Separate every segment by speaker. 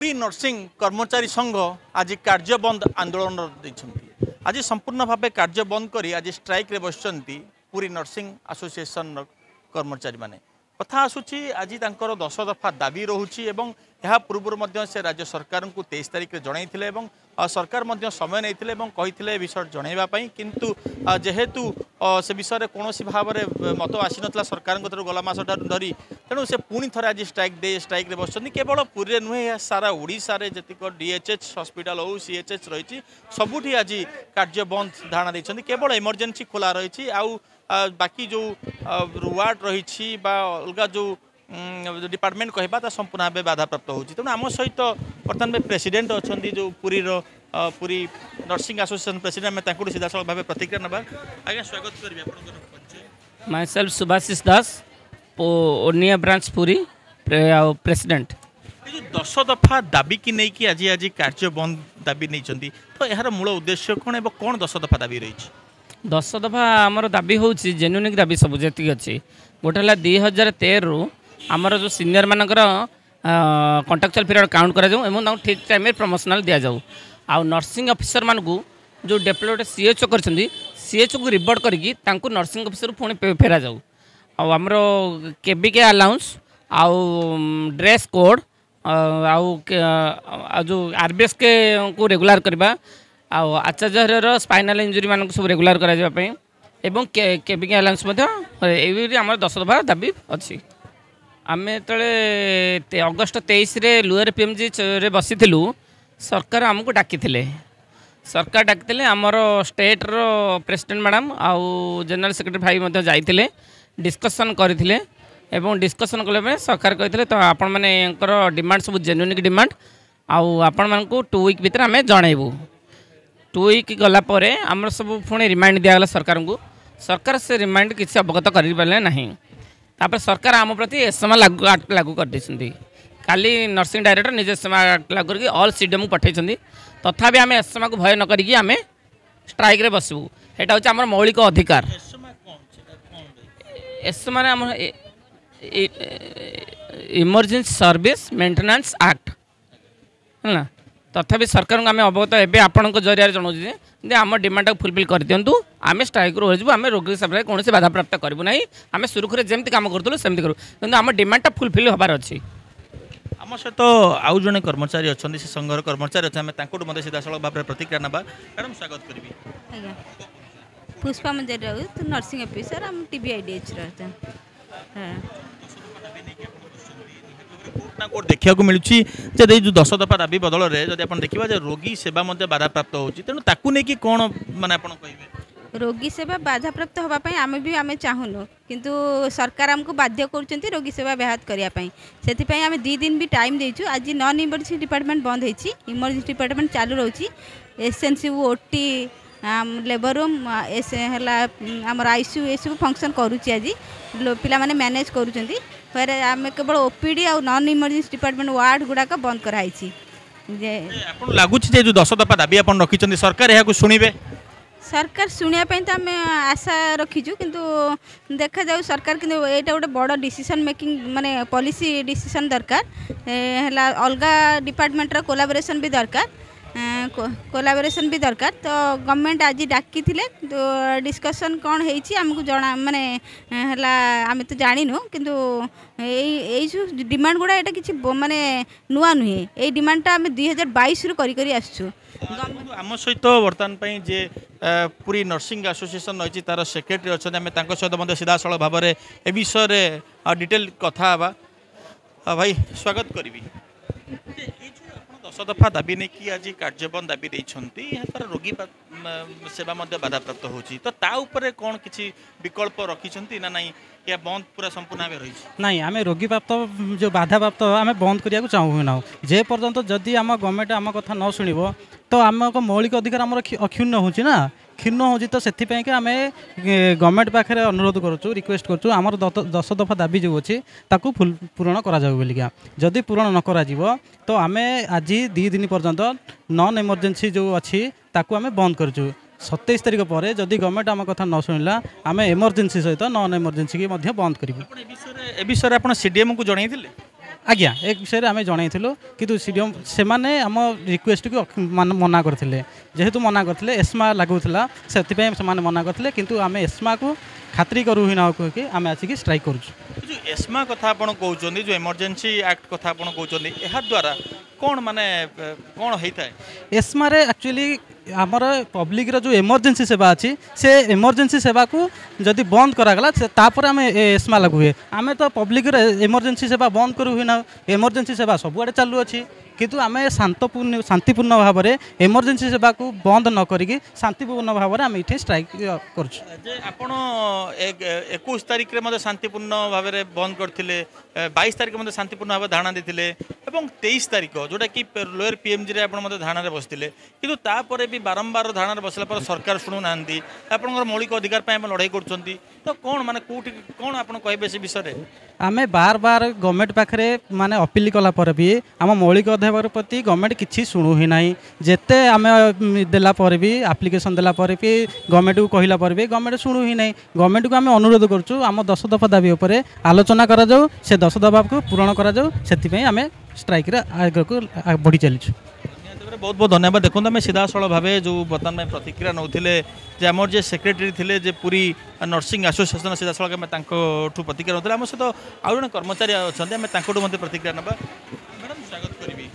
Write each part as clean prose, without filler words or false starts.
Speaker 1: Pre nursing कर्मचारी संघ आज कार्य बंद आंदोलन आज संपूर्ण भाव कार्य बंद कर आज स्ट्राइक रे बसचंती पूरी नर्सिंग एसोसिएशन कर्मचारी माने कथा आसूची आज 10 दफा दाबी रोचे यह पूर्व से राज्य सरकार को 23 तारिख में जनई सरकार समय नहीं विषय जनवाई किंतु जेहेतु से विषय में कौन भाव में मत आसी ना सरकार गला मस धरी तेणु से पुणी थे आज स्ट्राइक रे बस केवल पुरी नुहे सारा ओडिशा रे जतिक डीएचएच हॉस्पिटल हो सीएचएच रही सबुठी आज कार्य बंद धारणा देते केवल इमरजेंसी खोला रही आउ बाकी जो वार्ड रही अलग जो डिपार्टमेंट कहवा संपूर्ण भाव बाधा प्राप्त होती तेणु आम सहित बर्तमान में प्रेसिडेंट अच्छा जो पूरी नर्सिंग एसोसिएशन प्रेसिडेंट आम सीधा सड़क भाव प्रतिक्रिया ना आज्ञा स्वागत करेंगे
Speaker 2: माई सेल्फ सुभाषिष दास ओनिया ब्रांच पूरी प्रेसिडेंट
Speaker 1: 10 दफा दाबी की नहीं कि आज आज कार्य बंद दाबी नहीं तो यार मूल उद्देश्य कौन और कौन 10 दफा दाबी रही
Speaker 2: 10 दफा आमर दाबी हूँ जेन्युनिक दाबी सब जी अच्छी गोटे है 2013 रु आमर जो सीनियर मानकर कंट्राक्चुअल पीरियड काउंट करा ठीक टाइम में प्रमोशनल दि जाऊ आ नर्सिंग ऑफिसर मान जो डेप्यूटेड सीएचओ कर सीएचओ को रिवर्ट करके नर्सिंग ऑफिसर पुणी फेरा जाऊ आमर केबीके अलाउंस आउ ड्रेस कोड आउ जो आरबीएस के को रेगुलर करवा आचार्य स्पाइनाल इंजुरी मानक सब रेगुलर कराई एवं केबीके अलाउंस आम 10 दफा दाबी अच्छी आम जो अगस्ट 23 रे लोअर पीएमजी रे बसी सरकार आमको डाकी सरकार डाकी आमर स्टेट रो प्रेसिडेंट मैडम आउ जनरल सेक्रेटरी भाई जाइए डिस्कसन करते एवं डिस्कसन कले सरकार कहते तो आपण मैंने डिमांड सब जेन्युइनिक डिमांड आउ आपण मान 2 वीक भितर आम जनइबू 2 वीक गलापर आमर सब पुणी रिमाइंड दिगला सरकार को सरकार से रिमाइंड किसी अवगत करें ना तापर सरकार आम प्रति एसएमए लागू कर देछंती काली नर्सिंग डायरेक्टर निजे एसएमए लागू करके ऑल सीडीएम को पठेछंती तथापि आम एसएमए को भय न करिकी आम स्ट्राइक रे बसबू एटा होछि हमर मौलिक अधिकार एसएमए आम इमरजेंसी सर्विस मेंटेनेंस एक्ट है तथापि सरकार को आम अवगत एवं आपण जरिया जनाऊँ आम डिमांड को फुलफिल कर दिंतु आम स्ट्राइक रही आम रोगी हिसाब से कौन बाधा प्राप्त करूँ ना आम सुरखुरी जमी कम करूँ सेमती करूँ कि आम डिमांडटा फुलफिल होबार अच्छी
Speaker 1: आम सहित आउ जड़े कर्मचारी अच्छा से संघर कर्मचारी अच्छे सीधा सड़क भाव प्रतिक्रिया ना मैडम स्वागत करी
Speaker 3: पुष्पा मंजरी राउत नर्सिंग ऑफिसर हम टीबीआईडीएच रहते
Speaker 1: कोर्ट देखा मिलूँ जो 10 दफा दाबी बदल में जब आप देखा रोगी सेवा बाधा प्राप्त होती तेणु ताकू नहीं कौन माने कहे
Speaker 3: रोगी सेवा बाधा प्राप्त होगापी आम भी आम चाहूनु किंतु सरकार आमको बाध्य कर रोगी सेवा व्याहत करने से आम 2 दिन भी टाइम देचु आज नॉन इमरजेंसी डिपार्टमेंट बंद होती इमरजेंसी डिपार्टमेंट चालू रोची एसएनसी ओटी लेबर रूम आमर आईसीयू ये सब फंक्शन करुच्ची आज पिला माने मैनेज करुँच आम केवल ओपीडी आ नॉन इमरजेंसी डिपार्टमेंट वार्ड गुड़ाक बंद कराई
Speaker 1: लगुच जो 10 दफा दाबी आप रखिंट सरकार यहाँ शुणे
Speaker 3: सरकार शुणापी तो आम आशा रखीचु किंतु देखा जाऊ सरकार किंतु एटा गोटे बड़ डिसीजन मेकिंग माने पॉलिसी डिसीजन दरकार है अलग डिपार्टमेंट कोलाबोरेशन भी दरकार कोलाबोरेशन भी दरकार तो गवर्नमेंट आज डाकी तो डिस्कशन कौन होती आमको जना माने है आम तो जानिनु किंतु यही जो डिमांड गुड़ा यहाँ किसी माने नुआ नुहे ये डिमांडटा आम 2022 रु करी आसुँ
Speaker 1: आम सहित बर्तमान जे पूरी नर्सिंग एसोसिएशन रही तार सेक्रेटरी अच्छा सहित सीधा सड़क भाव में ए विषय डिटेल कथा भाई स्वागत करी 10 दफा दाबी नहीं कि आज कार्यबंद दाबी देते रोगी सेवा बाधा प्राप्त होती तो ता ऊपर कौन किसी विकल्प रखी ना नहीं या बंद पूरा संपूर्ण भाव रही
Speaker 4: नहीं आम रोगी प्राप्त जो बाधा प्राप्त आम बंद करने चाहूँ ना जे पर्यंत जदि आम गवर्नमेंट आम कथा न शुणव तो आम मौलिक अधिकार आम अक्षुण्ण हो क्षीण हो तो से आम गवर्नमेंट पाखे अनुरोध करुँ रिक्वेस्ट करुँ आमर 10 दफा दाबी जो अच्छी ताकू पूरण करा जदि पूरण न करा तो आम आज 2 दिन पर्यंत नॉन इमरजेंसी जो अच्छी ताकू आम बंद करूँ 27 तारिख पर जदि गवर्नमेंट आम कथा न शुणिला आम इमरजेंसी सहित नॉन इमरजेंसी की बंद करूँ
Speaker 1: विषय आप सीडीएम को जनई
Speaker 4: आज्ञा ए विषय आम जनइलु कि सीडीएम से आम रिक्वेस्ट को मना करते जेहेतु मना करते एस्मा लगुला से मना करते किंतु आम एस्मा को खातरी करू ही ना कह आम आसिक स्ट्राइक करूँ।
Speaker 1: एस्मा कथा आप कहते जो इमरजेंसी एक्ट कथा आप कहते यह द्वारा कौन माने कौन होता है
Speaker 4: एस्मा एक्चुअली आमर पब्लिक जो इमरजेंसी सेवा अच्छी से इमरजेंसी सेवा को जदि बंद करागला तापर आम एस्मा लागू हुए आम तो पब्लिक इमरजेंसी सेवा बंद करू ना इमरजेंसी सेवा सबुआड़े चालू अच्छी किंतु आम शांतिपूर्ण भाव में इमरजेंसी सेवा को बंद न करी शांतिपूर्ण भाव में आम ये स्ट्राइक कर
Speaker 1: 21 तारिख में शांतिपूर्ण भाव में बंद करते 22 तारिख में शांतिपूर्ण भाव धारणा देते 23 तारिख जोटा कि लोअर पीएमजी धारणा बसते कि भी बारंबार धारणा बसला पर सरकार शुणुना आप मौलिक अधिकार लड़ाई कर तो कौन माने कौटी कौन आप कहे से विषय
Speaker 4: आम बार बार गवर्नमेंट पाखे माने अपील कला भी आम मौलिक अधिकार प्रति गवर्नमेंट किसी शुणु ही ना जिते आम देला भी आप्लिकेसन देला भी गवर्नमेंट को कहला भी गवर्नमेंट शुणु ही ना गवर्नमेंट को आम अनुरोध करूँ आम 10 दफा दाबी उपर आलोचना करा जाऊ से 10 दफा को पूरण करा जाऊ से आम स्ट्राइक आगे को बढ़ी चलीचु।
Speaker 1: बहुत बहुत धन्यवाद। देखो आम सीधा साल भाव जो बर्तमान में प्रतिक्रिया नौले आमर जे सेक्रेटरी थे जे पूरी नर्सिंग एसोसिएशन सीधा साल प्रतिक्रिया नौते आम सहित आउ जन कर्मचारी अच्छा आम प्रतिक्रिया ना मैडम स्वागत करी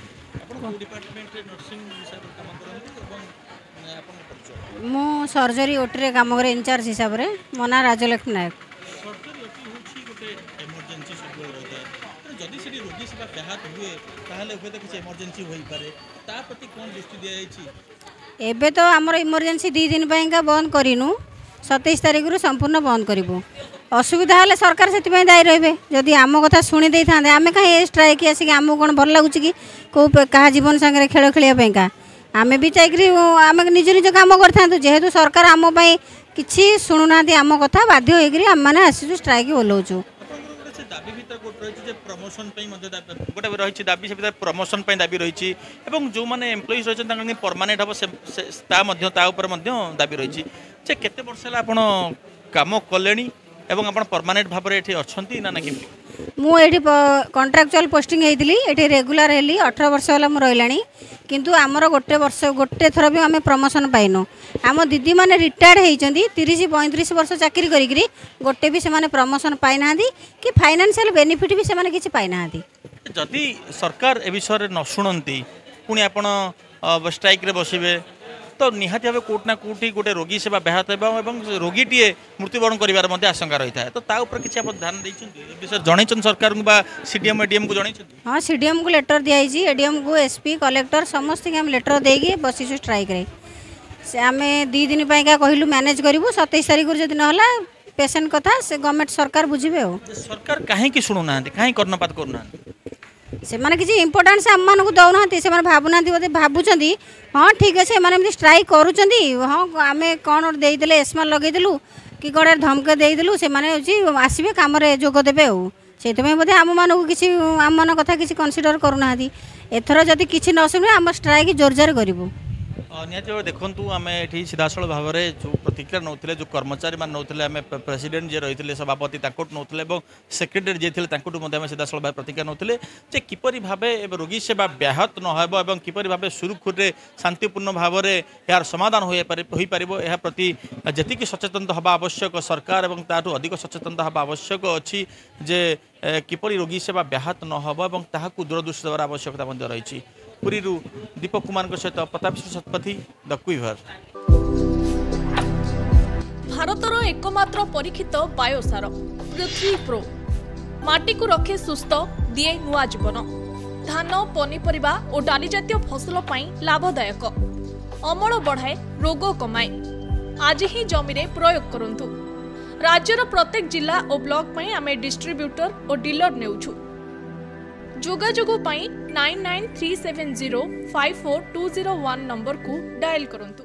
Speaker 5: मु सर्जरी ओटी काम करे इंचार्ज हिसाब से मो ना राजलक्ष्मी नायक। एबे तो आमर इमरजेंसी 2 दिन का बंद करूँ 27 तारिख रु संपूर्ण बंद करूँ असुविधा हेल्ले सरकार से दायी रही जदि आम कथा शुणी दे था आम कहीं स्ट्राइक आसिक आमको कौन भल लगुच कि कौ क्या जीवन सागर खेल खेलवाई आम भी चाहिए आम निज निज कम कर जेहेतु सरकार आम कि शुणुना आम कथा बाध्य होकर आम मैंने आसू स्ट्राइक ओह्लौचु
Speaker 1: दाबी भीतर प्रमोशन गोटे रही दाबी से प्रमोशन दाबी रही जो मैंने एम्प्लॉइज रही परमानेंट हम दाबी रही केते वर्ष है काम कले आप परमानेंट भाव में ये अच्छा ना कि
Speaker 5: मुझे कॉन्ट्रैक्चुअल पोस्टिंग होती ये रेगुलर हेली 18 वर्ष है रही किंतु आमर गोटे थर भी आम प्रमोशन पाइनु आम दीदी मैंने रिटायर्ड होती 30-35 वर्ष चाकरी करी गोटे भी से प्रमोशन पाई ना कि फाइनेंशियल बेनिफिट भी से किसी पाई ना
Speaker 1: जदि सरकार ए विषय न शुणती पुणी आप स्ट्राइक रे बसबे तो निहाती भाव कोट ना कोटी गोटे रोगी सेवा व्याहत होगा रोगीटे मृत्युवरण कर आशंका रही है तो किसी आप ध्यान विषय जन सरकार सीडीएम एडीएम को जन
Speaker 5: हाँ सीडीएम को लेटर दिखाई एडीएम को एसपी कलेक्टर समस्त आम लेटर देगी बसीचु स्ट्राइक रे से आम 2 दिन कहलु मैनेज करूँ 27 तारिख जब ना पेसेंट कथा से गवर्नमेंट सरकार बुझे
Speaker 1: सरकार कहीं शुणुना कहीं कर्णपात करना
Speaker 5: से माने किसी इम्पोर्टेंस आम मानक दौना से भावना बोधे भावुं हाँ ठीक अच्छे मैंने स्ट्राइक करूँ हाँ आम कौन देदेले एस्मा लगेदेलु कि कड़े धमक देदेलु से आसबे कम जोगदेवे से बोधे आम मानक किसी आम मान कथा किसी कनसीडर करूना एथर जदि किसी न शुणे आम स्ट्राइक जोरजार करूँ
Speaker 1: निहत देखूँ आम ये सीधासल भाव में जो प्रतिक्रिया नौते जो कर्मचारी मान नौते आम प्रेसिडेंट जी रही है सभापति नौते सेक्रेटरी जी थे आम सीधासल भाव प्रतिक्रिया नौते किपरि भाव रोगी सेवा व्याहत न किपरि भाव सुरुखुरे शांतिपूर्ण भाव में यार समाधान हो प्रति जी सचेतन हवा आवश्यक सरकार और ताठू अधिक सचेतन हवा आवश्यक अच्छी जे किपरि रोगी सेवा व्याहत न दूरदृष्टि देवार आवश्यकता रही। पुरी दीपक कुमार सहित प्रताप शतपथी द क्विवर।
Speaker 6: भारतर एकमात्र परीक्षित बायोसार पृथ्वी प्रो माटी को रखे सुस्थ दिए नुआ जीवन धान पनीपरिबा और डाली जातीय फसल पाई लाभदायक अमल बढ़ाए रोग कमाए आज ही जमी रे प्रयोग करंतु राज्यर प्रत्येक जिला और ब्लॉक पाई आमे डिस्ट्रीब्यूटर और डीलर नेउछु जोगाजोगो पाई 9937054201 नंबर को डायल करंतु।